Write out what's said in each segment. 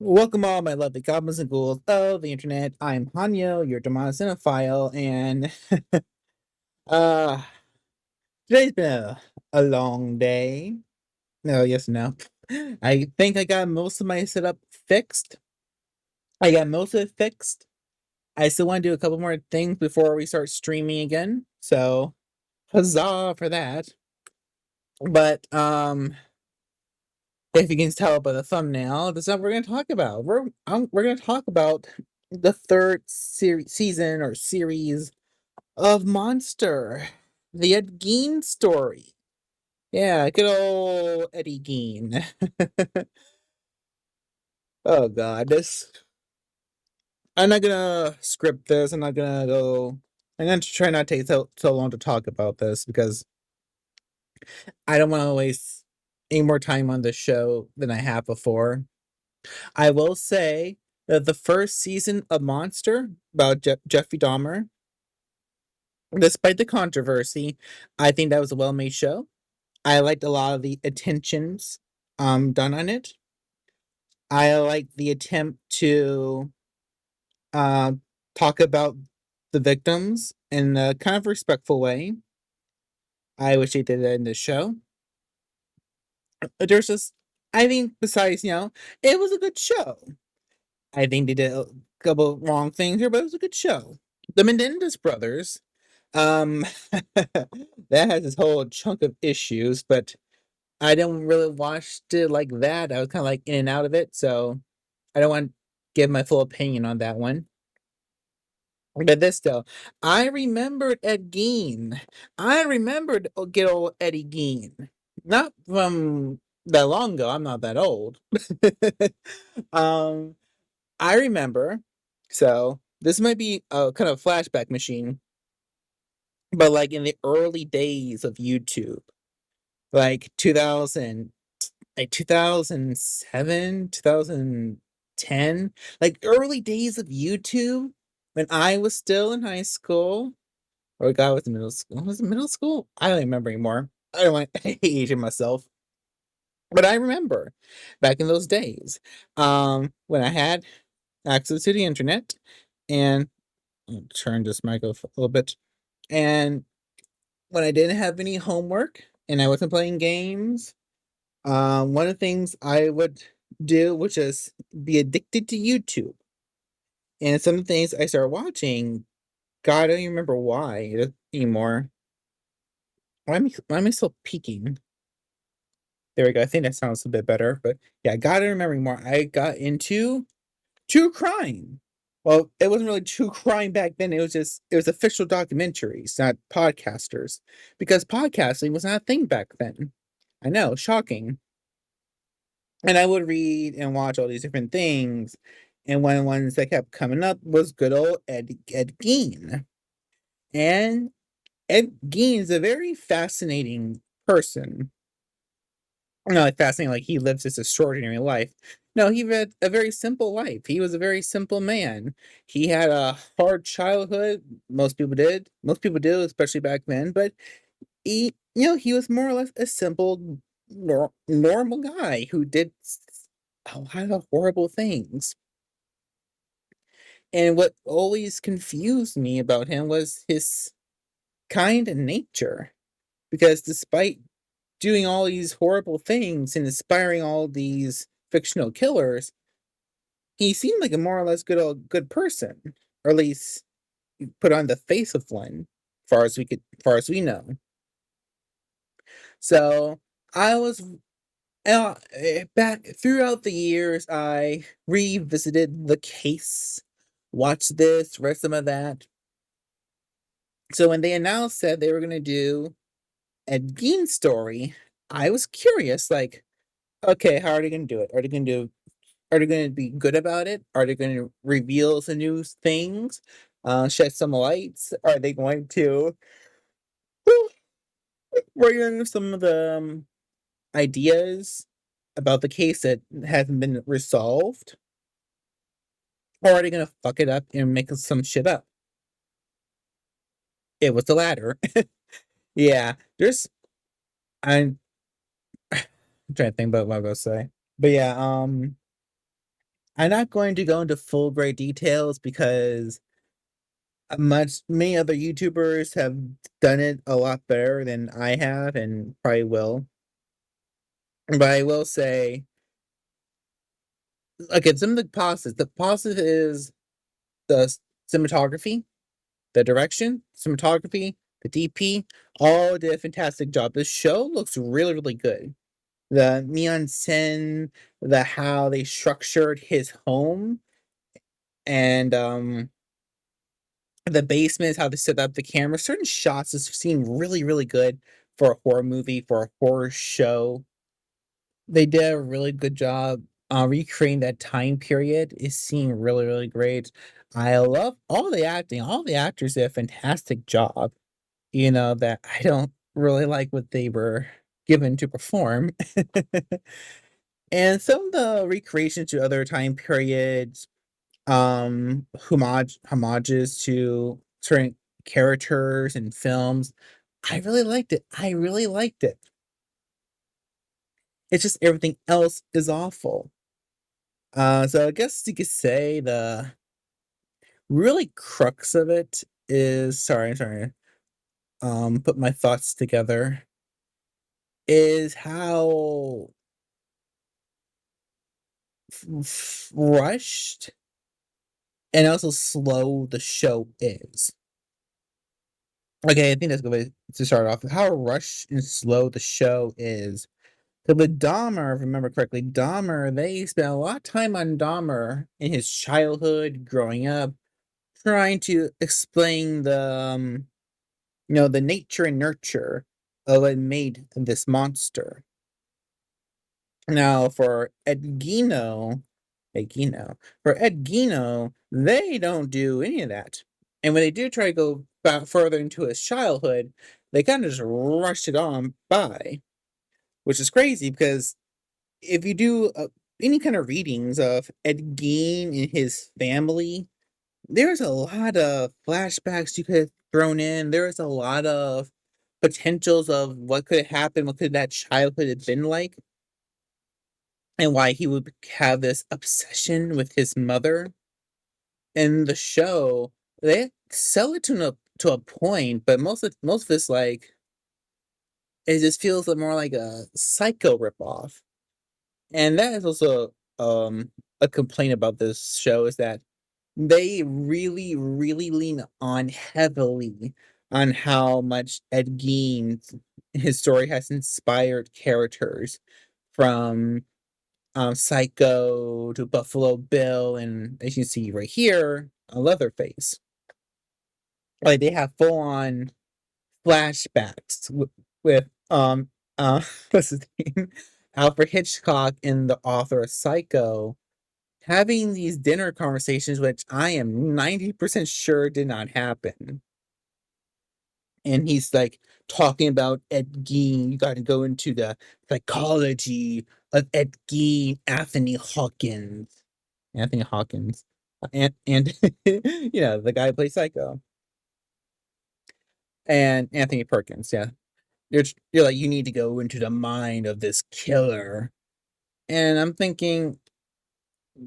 Welcome all my lovely goblins and ghouls of the internet. I'm Hanyo, your demonic cinephile, and uh today's been a long day. No, yes, no. I think I got most of my setup fixed. I got most of it fixed. I still want to do a couple more things before we start streaming again. So huzzah for that. But if you can tell by the thumbnail, that's not what we're gonna talk about. We're gonna talk about the third season or series of Monster, the Ed Gein story. Yeah, good old Eddie Gein. Oh God, this. I'm not gonna script this. I'm not gonna go. I'm gonna try not to take so long to talk about this because I don't want to waste any more time on this show than I have before. I will say that the first season of Monster about Jeffrey Dahmer, despite the controversy, I think that was a well-made show. I liked a lot of the attentions done on it. I liked the attempt to uh talk about the victims in a kind of respectful way. I wish they did that in the show. But there's just I think besides, it was a good show. I think they did a couple wrong things here, but it was a good show. The Menendez brothers, um that has this whole chunk of issues, but I didn't really watch it like that. I was kind of like in and out of it, so I don't want to give my full opinion on that one. But this though, I remembered Ed Gein. I remembered good old Eddie Gein. Not from that long ago. I'm not that old. um, I remember. So this might be a kind of flashback machine, but like in the early days of YouTube, like 2000, like 2007, 2010, like early days of YouTube when I was still in high school, or God was in middle school. Was it middle school? I don't remember anymore. I don't want aging myself. But I remember back in those days, when I had access to the internet and I'll turn this mic off a little bit. And when I didn't have any homework and I wasn't playing games, one of the things I would do was just be addicted to YouTube. And some of the things I started watching, God, I don't even remember why anymore. Why am I still peeking? There we go. I think that sounds a bit better. But yeah, God, I don't remember anymore. I got into true crime. Well, it wasn't really true crime back then. It was official documentaries, not podcasters, because podcasting was not a thing back then. I know, shocking. And I would read and watch all these different things. And one of the ones that kept coming up was good old Ed Gein. And Ed Gein is a very fascinating person. Not like fascinating, like he lives this extraordinary life. No, he had a very simple life. He was a very simple man. He had a hard childhood. Most people did. Most people do, especially back then. But he was more or less a simple, normal guy who did a lot of horrible things. And what always confused me about him was his kind nature. Because despite doing all these horrible things and inspiring all these fictional killers, he seemed like a more or less good person, or at least put on the face of one, far as we know. So I was back throughout the years. I revisited the case, watched this, read some of that. So when they announced that they were going to do a Gein story, I was curious, like, okay, how are they going to do it? Are they going to be good about it? Are they going to reveal some new things? Shed some lights? Are they going to bring in some of the ideas about the case that hasn't been resolved? Or are they going to fuck it up and make some shit up? It was the latter. Yeah, I'm, I'm trying to think about what I was going to say. But yeah, I'm not going to go into full great details because much many other YouTubers have done it a lot better than I have and probably will. But I will say, okay, some of the positives. The positive is the cinematography, the direction, cinematography, the DP, all did a fantastic job. The show looks really, really good. The neon scene, the how they structured his home, and the basement, how they set up the camera. Certain shots just seem really, really good for a horror movie, for a horror show. They did a really good job recreating that time period. It seemed really, really great. I love all the acting. All the actors did a fantastic job. You know, that I don't really like what they were given to perform. And some of the recreations to other time periods, homages to certain characters and films. I really liked it. I really liked it. It's just everything else is awful. So I guess you could say the really crux of it is sorry, put my thoughts together, is how rushed and also slow the show is. Okay, I think that's a good way to start off. How rushed and slow the show is. 'Cause with Dahmer, if I remember correctly, Dahmer, they spent a lot of time on Dahmer in his childhood, growing up, trying to explain the nature and nurture of what made this monster. Now, for Ed Geino, they don't do any of that. And when they do try to go back further into his childhood, they kind of just rush it on by, which is crazy because if you do any kind of readings of Ed Gein and his family, there's a lot of flashbacks you could have thrown in. There's a lot of potentials of what could happen, what could that childhood have been like, and why he would have this obsession with his mother. In the show, they sell it to a point, but most of it's like it just feels more like a Psycho ripoff. And that is also a complaint about this show is that they really, really lean on heavily on how much Ed Gein, his story has inspired characters from Psycho to Buffalo Bill, and as you see right here, a Leatherface. Like they have full on flashbacks with what's his name, Alfred Hitchcock and the author of Psycho having these dinner conversations, which I am 90% sure did not happen. And he's like talking about Ed Gein. You got to go into the psychology of Ed Gein, Anthony Hawkins, and the guy who plays Psycho, and Anthony Perkins. Yeah, you're like you need to go into the mind of this killer, and I'm thinking,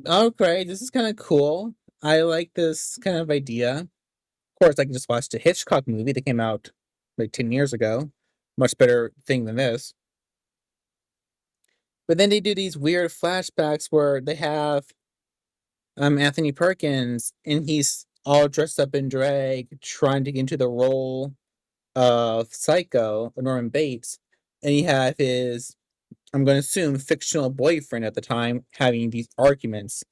okay, this is kind of cool. I like this kind of idea. Of course, I can just watch the Hitchcock movie that came out like 10 years ago. Much better thing than this. But then they do these weird flashbacks where they have Anthony Perkins and he's all dressed up in drag trying to get into the role of Psycho, Norman Bates, and you have his, I'm going to assume, fictional boyfriend at the time having these arguments.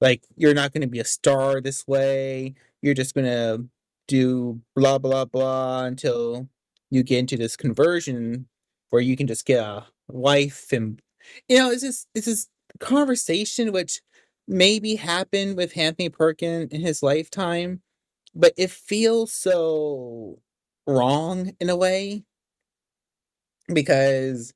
Like, you're not going to be a star this way. You're just going to do blah, blah, blah until you get into this conversion where you can just get a wife. And, it's this conversation which maybe happened with Anthony Perkins in his lifetime, but it feels so wrong in a way because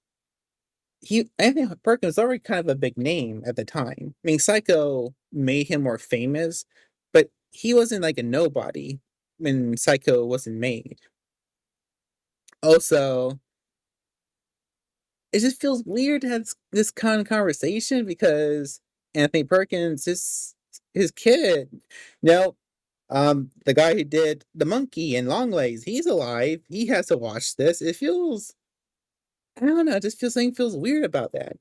Anthony Perkins was already kind of a big name at the time. I mean, Psycho made him more famous, but he wasn't like a nobody when Psycho wasn't made. Also, it just feels weird to have this kind of conversation because Anthony Perkins, his kid. No, the guy who did the monkey in Longlegs, he's alive. He has to watch this. It feels, I don't know, it just feels something feels weird about that.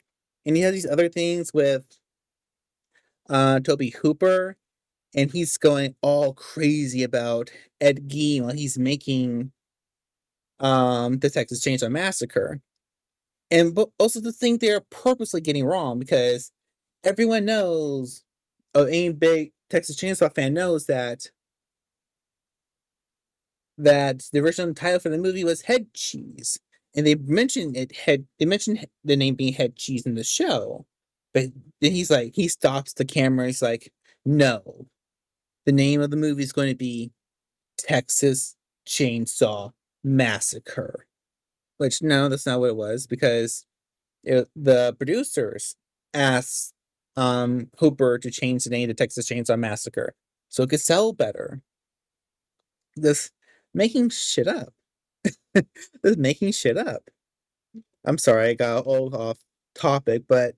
And he has these other things with Toby Hooper, and he's going all crazy about Ed Gein while he's making the Texas Chainsaw Massacre. And but also the thing they're purposely getting wrong because everyone knows, any big Texas Chainsaw fan knows that the original title for the movie was Head Cheese, and they mentioned the name being Head Cheese in the show, but then he stops the camera. He's like, no, the name of the movie is going to be Texas Chainsaw Massacre. Which no, that's not what it was because the producers asked Hooper to change the name to Texas Chainsaw Massacre so it could sell better. This making shit up. This making shit up. I'm sorry, I got all off topic, but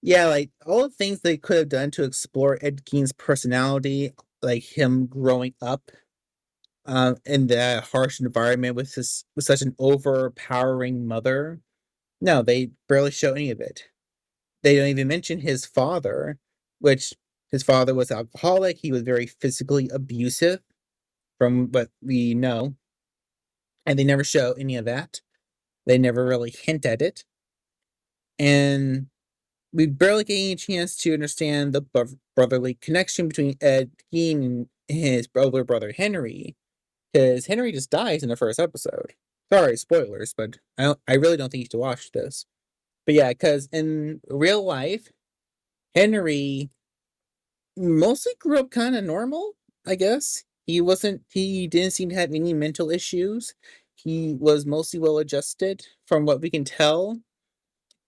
yeah, like all the things they could have done to explore Ed Gein's personality, like him growing up in that harsh environment with such an overpowering mother. No, they barely show any of it. They don't even mention his father, which his father was alcoholic. He was very physically abusive, from what we know, and they never show any of that. They never really hint at it, and we barely get any chance to understand the brotherly connection between Ed Gein and his older brother Henry, because Henry just dies in the first episode. Sorry, spoilers, but I really don't think you should watch this. But yeah, because in real life, Henry mostly grew up kind of normal, I guess. He didn't seem to have any mental issues. He was mostly well adjusted from what we can tell.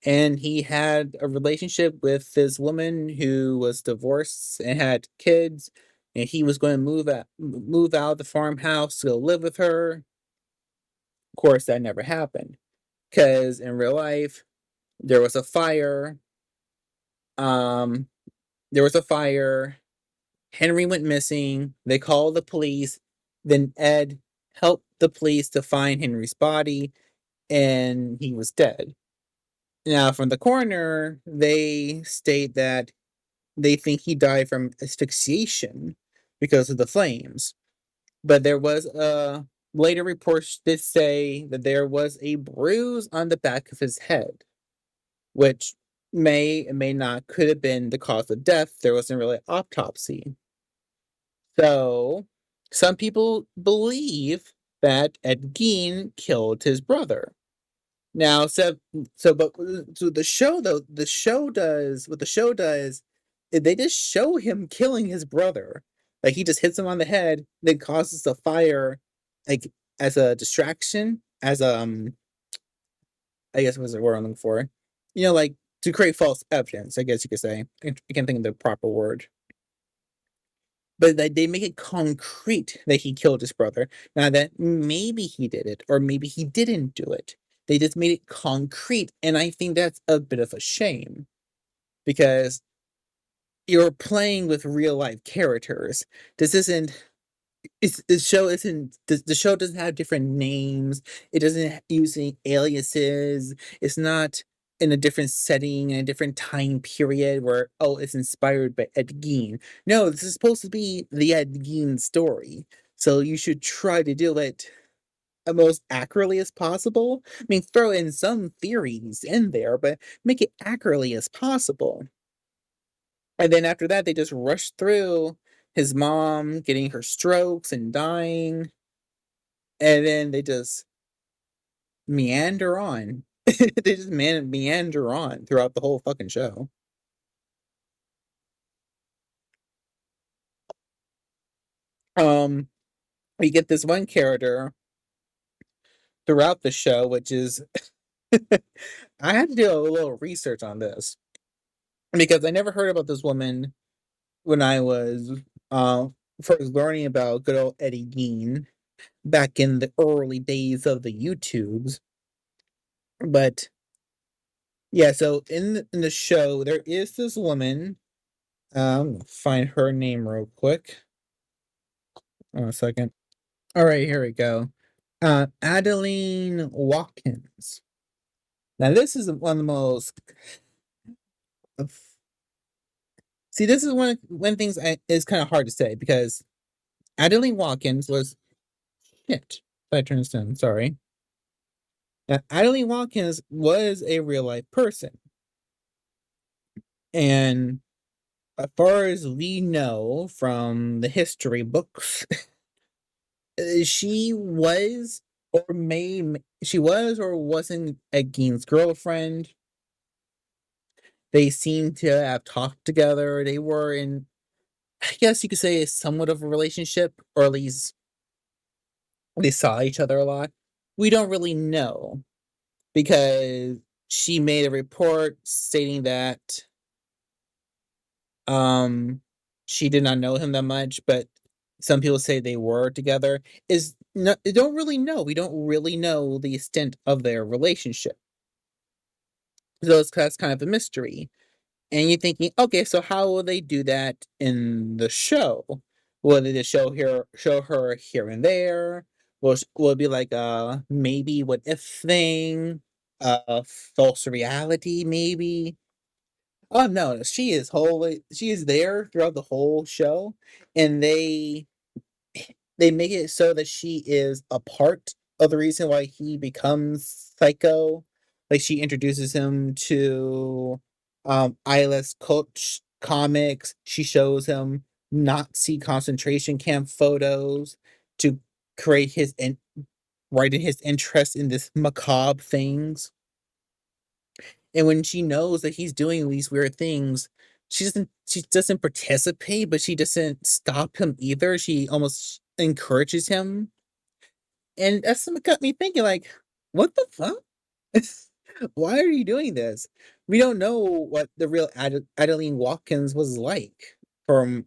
And he had a relationship with this woman who was divorced and had kids. And he was going to move out of the farmhouse to go live with her. Of course, that never happened because in real life there was a fire. Um, there was a fire. Henry went missing. They called the police. Then Ed helped the police to find Henry's body, and he was dead. Now, from the coroner, they state that they think he died from asphyxiation because of the flames. But there was a later reports did say that there was a bruise on the back of his head, which may and may not could have been the cause of death. There wasn't really an autopsy. So, some people believe that Ed Gein killed his brother. Now, so the show though, the show does what the show does. They just show him killing his brother. Like he just hits him on the head, then causes a fire, like as a distraction, as I guess was the word I'm looking for. Like to create false evidence. I guess you could say. I can't think of the proper word, but they make it concrete that he killed his brother. Now that maybe he did it, or maybe he didn't do it. They just made it concrete, and I think that's a bit of a shame because you're playing with real life characters. This isn't. The show isn't. The show doesn't have different names. It doesn't use any aliases. It's not in a different setting, in a different time period where, oh, it's inspired by Ed Gein. No, this is supposed to be the Ed Gein story. So you should try to do it as most accurately as possible. I mean, throw in some theories in there, but make it accurately as possible. And then after that, they just rush through his mom getting her strokes and dying, and then they just meander on. They just meander on throughout the whole fucking show. Um, we get this one character throughout the show, which is I had to do a little research on this because I never heard about this woman when I was uh first learning about good old Eddie Gein back in the early days of the YouTubes. But Yeah, so in the show, there is this woman. Find her name real quick. A second. All right, here we go. Adeline Watkins. Now, this is one of the most. See, this is one things is kind of hard to say because Adeline Watkins was shit. If I turn this down, sorry. Now, Adeline Watkins was a real life person, and as far as we know from the history books, she was she was or wasn't a Gein's girlfriend. They seem to have talked together. They were in, I guess you could say, somewhat of a relationship, or at least they saw each other a lot. We don't really know because she made a report stating that um she did not know him that much, but some people say they were together. Is not, don't really know. We don't really know the extent of their relationship. So that's kind of a mystery. And you're thinking, okay, so how will they do that in the show? Will they just show her here and there? Will it be like a maybe what if thing? False reality, maybe? Oh no, she is there throughout the whole show, and they make it so that she is a part of the reason why he becomes psycho. Like she introduces him to Isla's coach comics. She shows him Nazi concentration camp photos to create his right in his interest in this macabre things. And when she knows that he's doing these weird things, she doesn't participate, but she doesn't stop him either. She almost encourages him. And that's what got me thinking, like, what the fuck? Why are you doing this? We don't know what the real Adeline Watkins was like from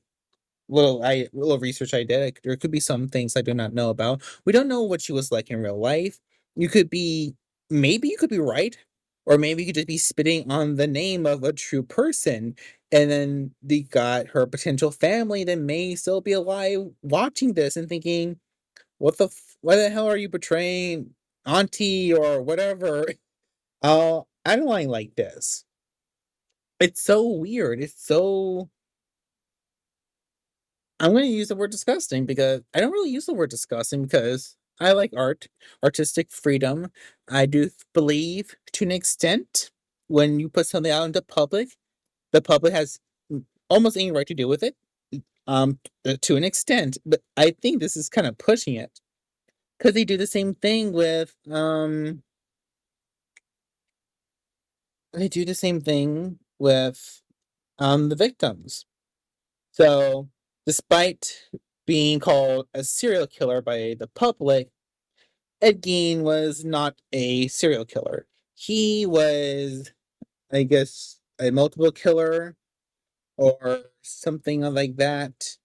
little research I did. There could be some things I do not know about. We don't know what she was like in real life. You could be maybe you could be right, or maybe you could just be spitting on the name of a true person, and then they got her potential family that may still be alive watching this and thinking, why the hell are you betraying auntie or whatever? I don't like this. It's so weird. It's so I'm going to use the word disgusting because I don't really use the word disgusting because I like art, artistic freedom. I do believe to an extent when you put something out into public, the public has almost any right to do with it. To an extent, but I think this is kind of pushing it because they do the same thing with they do the same thing with the victims. So, despite being called a serial killer by the public, Ed Gein was not a serial killer. He was, I guess, a multiple killer or something like that.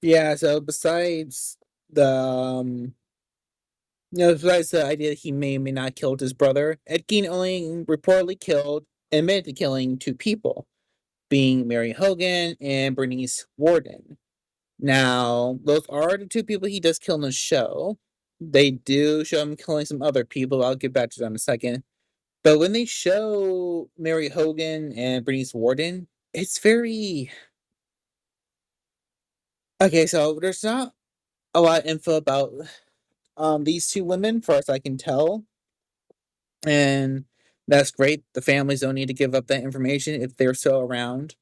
Yeah, so besides the besides the idea that he may or may not killed his brother, Ed Gein only reportedly killed admitted to killing two people, being Mary Hogan and Bernice Warden. Now, those are the two people he does kill in the show. They do show him killing some other people. I'll get back to that in a second. But when they show Mary Hogan and Bernice Warden, it's very okay. So there's not a lot of info about these two women, far as I can tell, and that's great. The families don't need to give up that information if they're still around.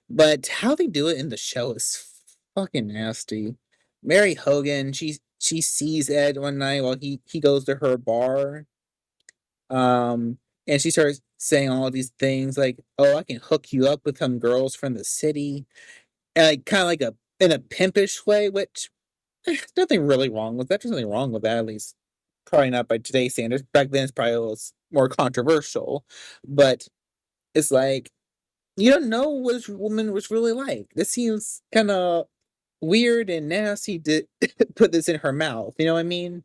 But how they do it in the show is fucking nasty. Mary Hogan, she sees Ed one night while he goes to her bar. And she starts saying all these things like, "Oh, I can hook you up with some girls from the city," and like kind of like a in a pimpish way, which nothing really wrong with that. There's nothing wrong with that, at least probably not by today's standards. Back then, it's probably a little more controversial, but it's like you don't know what this woman was really like. This seems kind of weird and nasty to put this in her mouth. You know what I mean?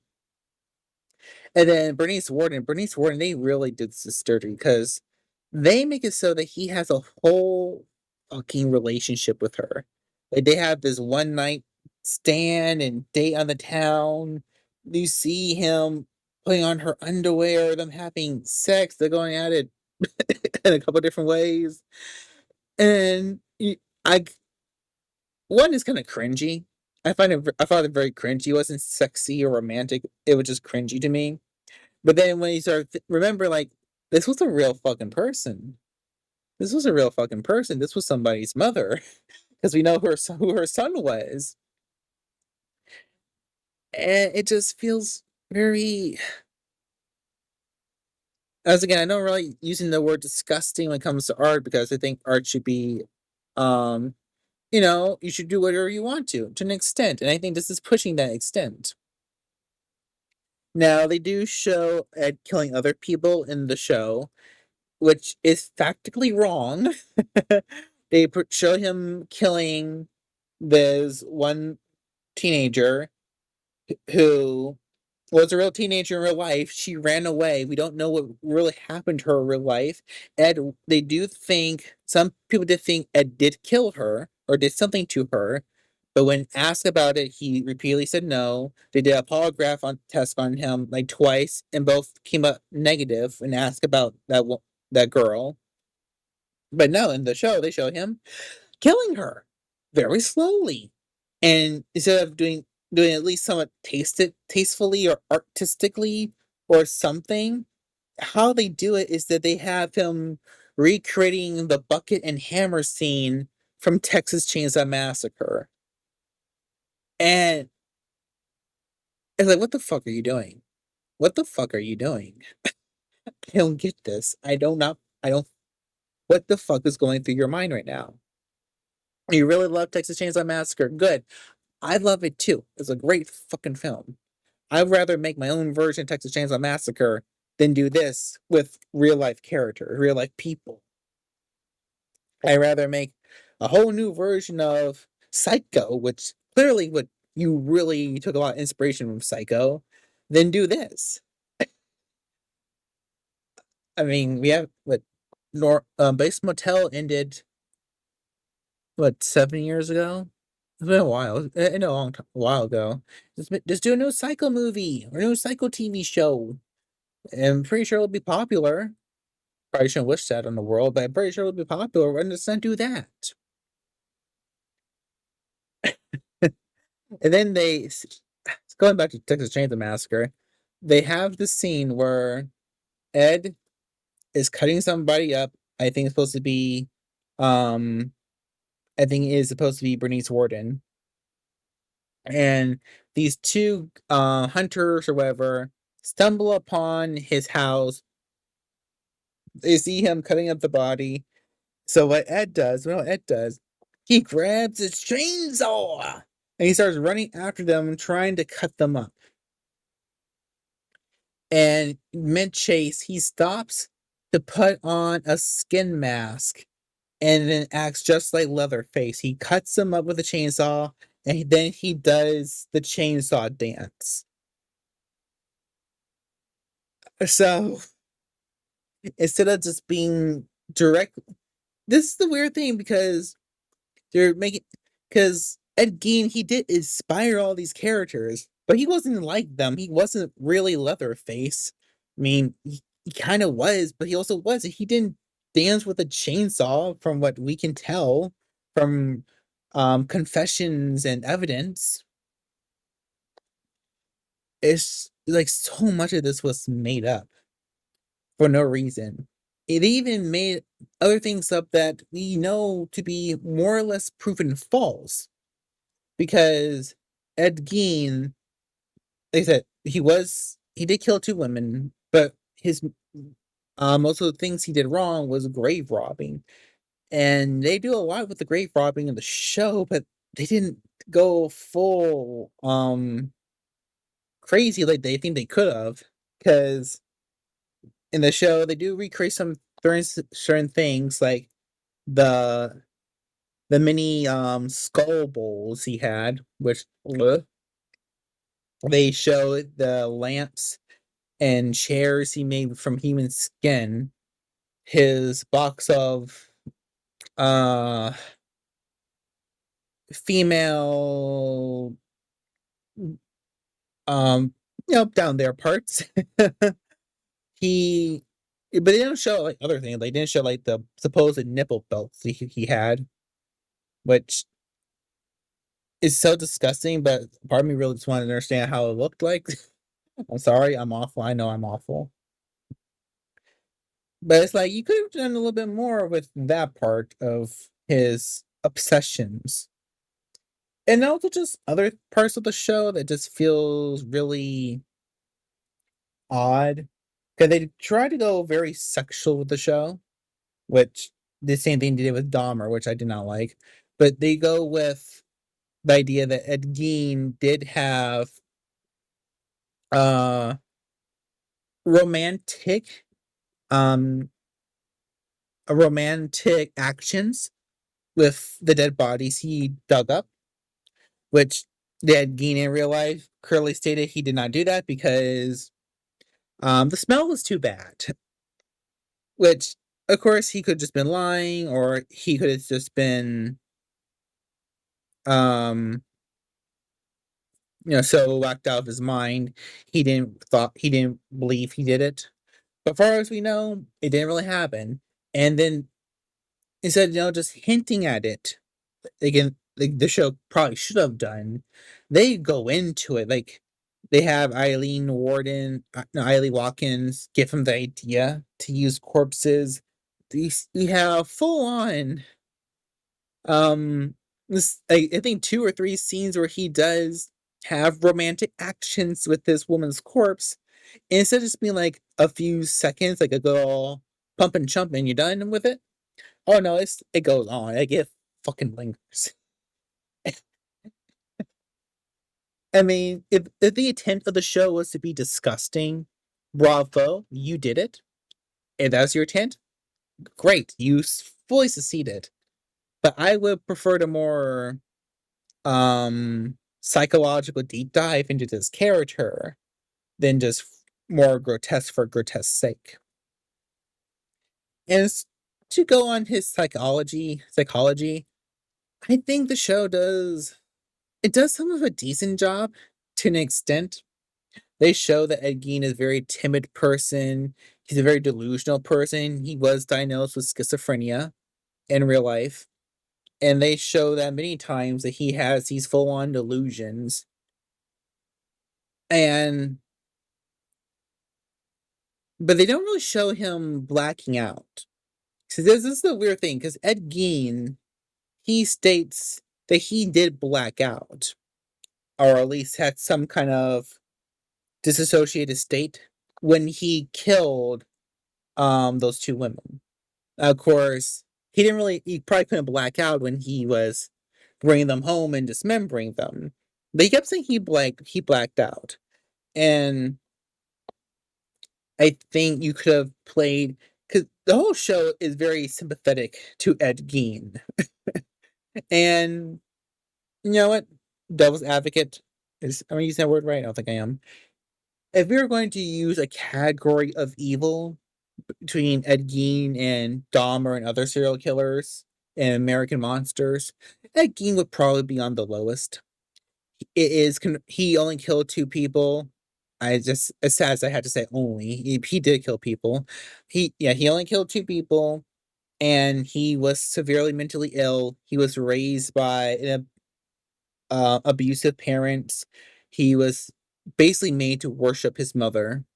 And then Bernice Warden, they really did this dirty because they make it so that he has a whole fucking relationship with her. Like they have this one night stand and date on the town. You see him putting on her underwear, them having sex, they're going at it in a couple different ways. And I one is kind of cringy. I found it very cringy. It wasn't sexy or romantic. It was just cringy to me. But then when you start remember, like this was a real fucking person. This was a real fucking person. This was somebody's mother because we know who her son was, and it just feels very. As again, I don't really using the word disgusting when it comes to art because I think art should be, um, you should do whatever you want to an extent, and I think this is pushing that extent. Now they do show Ed killing other people in the show, which is factically wrong. They show him killing this one teenager who was a real teenager in real life. She ran away. We don't know what really happened to her in real life. Ed, they do think, some people did think Ed did kill her or did something to her. But when asked about it, he repeatedly said no. They did a polygraph on test on him like twice, and both came up negative when asked about that girl. But no, in the show, they show him killing her very slowly. And instead of doing at least somewhat tastefully or artistically or something, how they do it is that they have him recreating the bucket and hammer scene from Texas Chainsaw Massacre. And it's like, what the fuck are you doing? What the fuck are you doing? I don't get this. I don't what the fuck is going through your mind right now? You really love Texas Chainsaw Massacre. Good. I love it too. It's a great fucking film. I'd rather make my own version of Texas Chainsaw Massacre than do this with real life character, real life people. I'd rather make a whole new version of Psycho, which clearly would you really took a lot of inspiration from Psycho, than do this. I mean, we have what Base Motel ended what 7 years ago. It's been a while. In a while ago. Just do a new Psycho movie or a new Psycho TV show. And I'm pretty sure it'll be popular. Probably shouldn't wish that on the world, but I'm pretty sure it'll be popular. Why does not do that? And then going back to Texas Chainsaw Massacre, they have the scene where Ed is cutting somebody up. I think it's supposed to be, um, I think it is supposed to be Bernice Warden, and these two hunters or whatever stumble upon his house. They see him cutting up the body. So what Ed does, he grabs his chainsaw and he starts running after them, trying to cut them up. And mid chase, he stops to put on a skin mask and then acts just like Leatherface. He cuts them up with a chainsaw and then he does the chainsaw dance. So instead of just being direct, this is the weird thing because they're making because Ed Gein, he did inspire all these characters, but he wasn't like them. He wasn't really Leatherface. I mean, he kind of was, but he also wasn't. He didn't dance with a chainsaw, from what we can tell from confessions and evidence. It's like so much of this was made up for no reason. It even made other things up that we know to be more or less proven false because Ed Gein, like I said, he did kill two women, but his most of the things he did wrong was grave robbing, and they do a lot with the grave robbing in the show, but they didn't go full crazy like they think they could have, because in the show they do recreate some certain things like the mini skull bowls he had, which they show the lamps and chairs he made from human skin, his box of uh female um down there parts. he but they didn't show like other things. They didn't show like the supposed nipple belts he had, which is so disgusting, but part of me really just wanted to understand how it looked like. I'm sorry, I'm awful. I know I'm awful. But it's like you could have done a little bit more with that part of his obsessions. And also just other parts of the show that just feels really odd. Because they try to go very sexual with the show, which the same thing they did with Dahmer, which I did not like. But they go with the idea that Ed Gein did have uh romantic um romantic actions with the dead bodies he dug up, which Ed Gein in real life clearly stated he did not do that because the smell was too bad. Which, of course, he could just been lying, or he could have just been, um, so whacked out of his mind. He didn't believe he did it. But far as we know, it didn't really happen. And then instead, just hinting at it, again, like the show probably should have done, they go into it. Like they have Eileen Watkins give him the idea to use corpses. We have full on this I think two or three scenes where he does have romantic actions with this woman's corpse. And instead of just being like a few seconds, like a good old pump and chump and you're done with it. Oh no, it goes on. Like it fucking lingers. I mean, if the intent of the show was to be disgusting, bravo, you did it. If that's your intent, great, you fully succeeded. But I would prefer to more psychological deep dive into this character than just more grotesque for grotesque sake. And to go on his psychology, I think the show does some of a decent job to an extent. They show that Ed Gein is a very timid person. He's a very delusional person. He was diagnosed with schizophrenia in real life. And they show that many times that he has these full on delusions. And but they don't really show him blacking out. So this is the weird thing, because Ed Gein, he states that he did black out, or at least had some kind of disassociated state when he killed those two women. Of course, he probably couldn't black out when he was bringing them home and dismembering them. But he kept saying he blacked out. And I think you could have played, because the whole show is very sympathetic to Ed Gein. And you know what? Devil's advocate am I using that word right? I don't think I am. If we were going to use a category of evil between Ed Gein and Dahmer and other serial killers and American monsters, Ed Gein would probably be on the lowest. He only killed two people. I just as sad as I had to say only he did kill people. He only killed two people, and he was severely mentally ill. He was raised by abusive parents. He was basically made to worship his mother,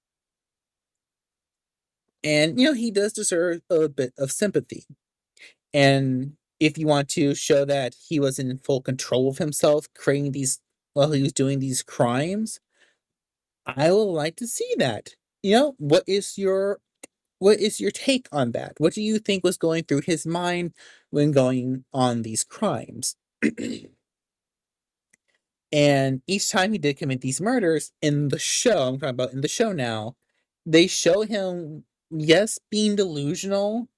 and he does deserve a bit of sympathy. And if you want to show that he was in full control of himself, creating these while he was doing these crimes, I would like to see that. What is your take on that? What do you think was going through his mind when going on these crimes? And each time he did commit these murders in the show, I'm talking about in the show now, they show him, yes, being delusional,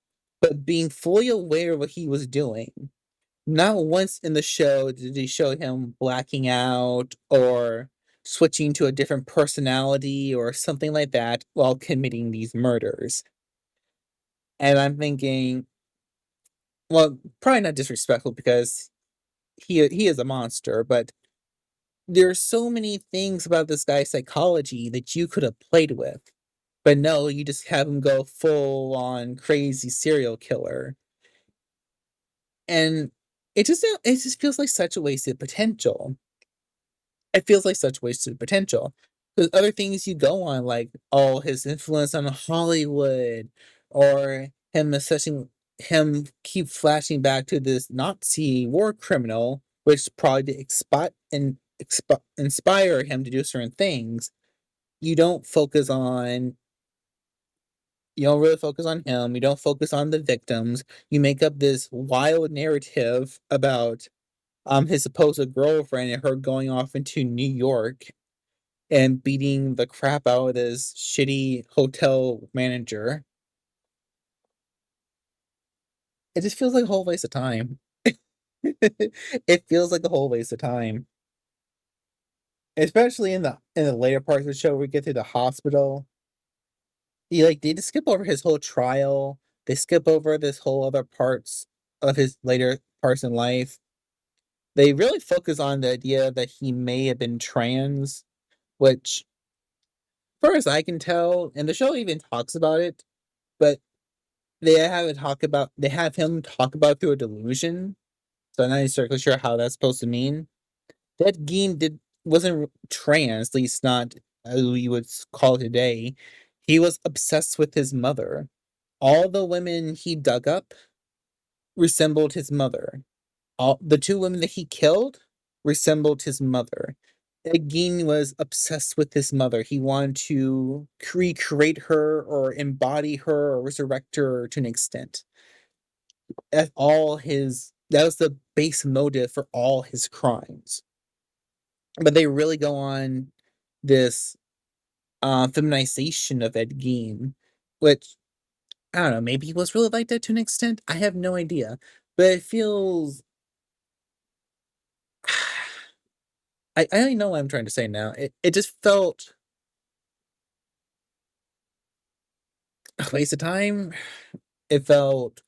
but being fully aware of what he was doing. Not once in the show did they show him blacking out or switching to a different personality or something like that while committing these murders. And I'm thinking, well, probably not disrespectful because he is a monster, but there's so many things about this guy's psychology that you could have played with. But no, you just have him go full on crazy serial killer. And it just feels like such a wasted potential. It feels like such wasted potential. There's other things you go on, like, oh, his influence on Hollywood, or him assessing him keep flashing back to this Nazi war criminal, which probably did inspire him to do certain things. You don't focus on you don't really focus on him. You don't focus on the victims. You make up this wild narrative about his supposed girlfriend and her going off into New York and beating the crap out of this shitty hotel manager. It just feels like a whole waste of time. It feels like a whole waste of time. Especially in the later parts of the show where we get to the hospital. They just skip over his whole trial. They skip over this whole other parts of his later parts in life. They really focus on the idea that he may have been trans, which, far as I can tell, and the show even talks about it, but they have him talk about through a delusion. So I'm not exactly sure how that's supposed to mean. That Gein wasn't trans, at least not as we would call it today. He was obsessed with his mother. All the women he dug up resembled his mother. All the two women that he killed resembled his mother. Egin was obsessed with his mother. He wanted to recreate her or embody her or resurrect her to an extent. That was the base motive for all his crimes. But they really go on this feminization of Ed Gein, which I don't know, maybe he was really like that to an extent. I have no idea. But it feels I don't know what I'm trying to say now. It just felt a waste of time. It felt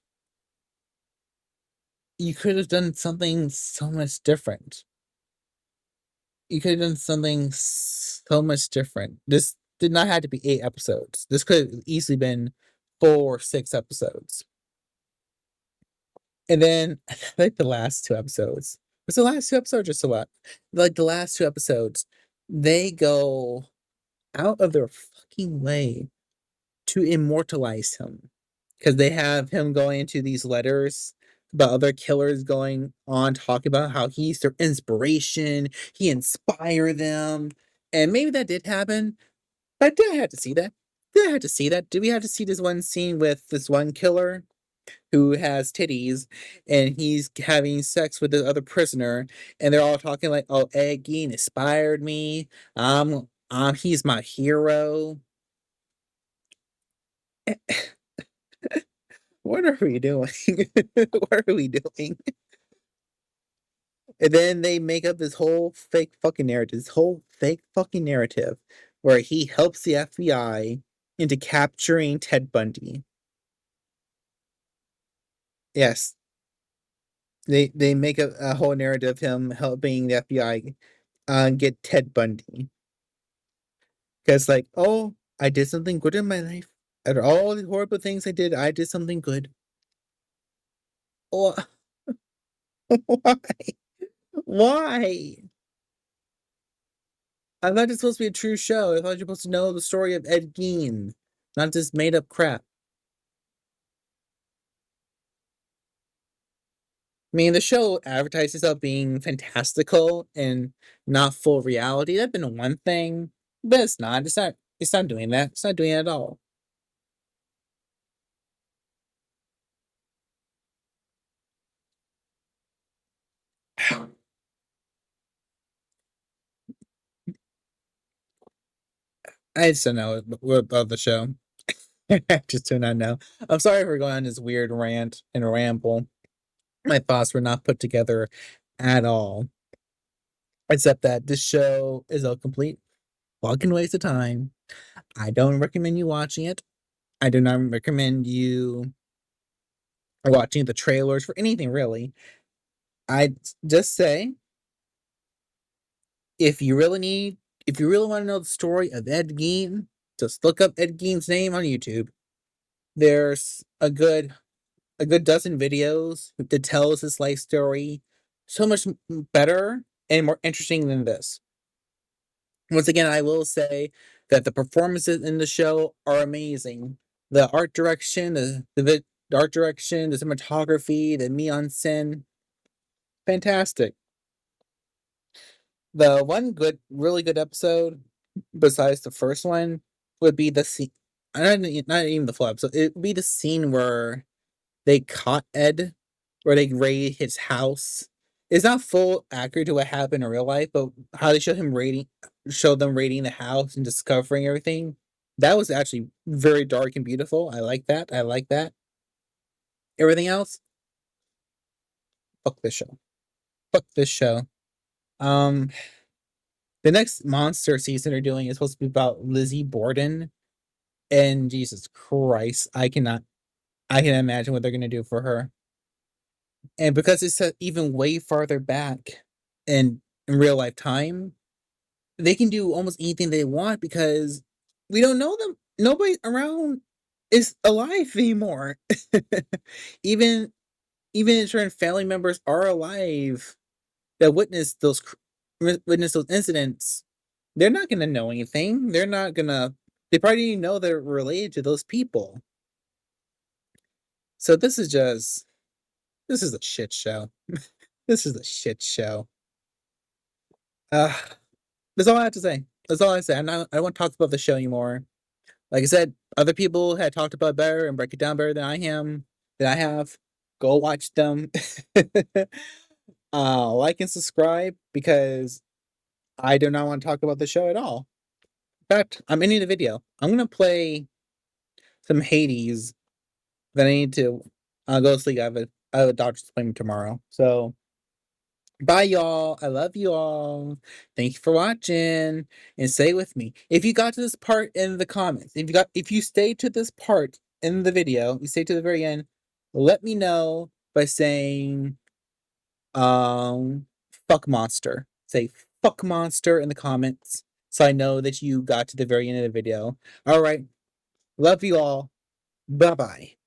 you could have done something so much different. You could have done something so much different. This did not have to be 8 episodes. This could have easily been 4 or 6 episodes. And then, like, the last 2 episodes. Was the last 2 episodes or just what? Like, the last 2 episodes, they go out of their fucking way to immortalize him. Because they have him going into these letters about other killers going on talking about how he's their inspiration, he inspired them. And maybe that did happen, but did I have to see that? Did I have to see that? Did we have to see this one scene with this one killer who has titties and he's having sex with the other prisoner and they're all talking like, oh, Ed Gein inspired me. He's my hero. What are we doing? What are we doing? And then they make up this whole fake fucking narrative, this whole fake fucking narrative where he helps the FBI into capturing Ted Bundy. Yes, they make a whole narrative of him helping the FBI get Ted Bundy. Because, like, oh, I did something good in my life. After all the horrible things I did something good. Oh, why? Why? I thought it's supposed to be a true show. I thought you're supposed to know the story of Ed Gein, not just made up crap. I mean, the show advertised itself being fantastical and not full reality. That'd been one thing, but it's not. It's not. It's not doing that. It's not doing it at all. I just don't know about the show. I just do not know. I'm sorry for going on this weird rant and ramble. My thoughts were not put together at all. except that this show is a complete fucking waste of time. I don't recommend you watching it. I do not recommend you watching the trailers for anything really. I just say if you really need, if you really want to know the story of Ed Gein, just look up Ed Gein's name on YouTube. There's a good dozen videos that tells his life story so much better and more interesting than this. Once again, I will say that the performances in the show are amazing. The art direction, the art direction, the cinematography, the mise scène, fantastic. The one good, really good episode, besides the first one, would be the scene. Not even the full episode. It would be the scene where they caught Ed, where they raid his house. It's not full accurate to what happened in real life, but how they show them raiding the house and discovering everything. That was actually very dark and beautiful. I like that. I like that. Everything else, fuck this show. Fuck this show. Um, the next monster season they're doing is supposed to be about Lizzie Borden, and Jesus Christ, I can imagine what they're gonna do for her. And because it's set even way farther back in real life time, they can do almost anything they want because we don't know them. Nobody around is alive anymore. even even certain family members are alive that witness those incidents. They're not gonna know anything. They're not gonna. They probably didn't know they're related to those people. So this is a shit show. This is a shit show. Uh, that's all I have to say. That's all I say. I don't want to talk about the show anymore. Like I said, other people had talked about it better and break it down better than I have. Go watch them. Like and subscribe because I do not want to talk about the show at all. In fact, I'm ending the video. I'm gonna play some Hades. Then I need to go to sleep. I have a doctor's appointment tomorrow. So bye, y'all. I love you all. Thank you for watching. And stay with me. If you got to this part in the comments, if you stayed to this part in the video, you stay to the very end, let me know by saying fuck monster. Say fuck monster in the comments so I know that you got to the very end of the video. All right. Love you all. Bye bye.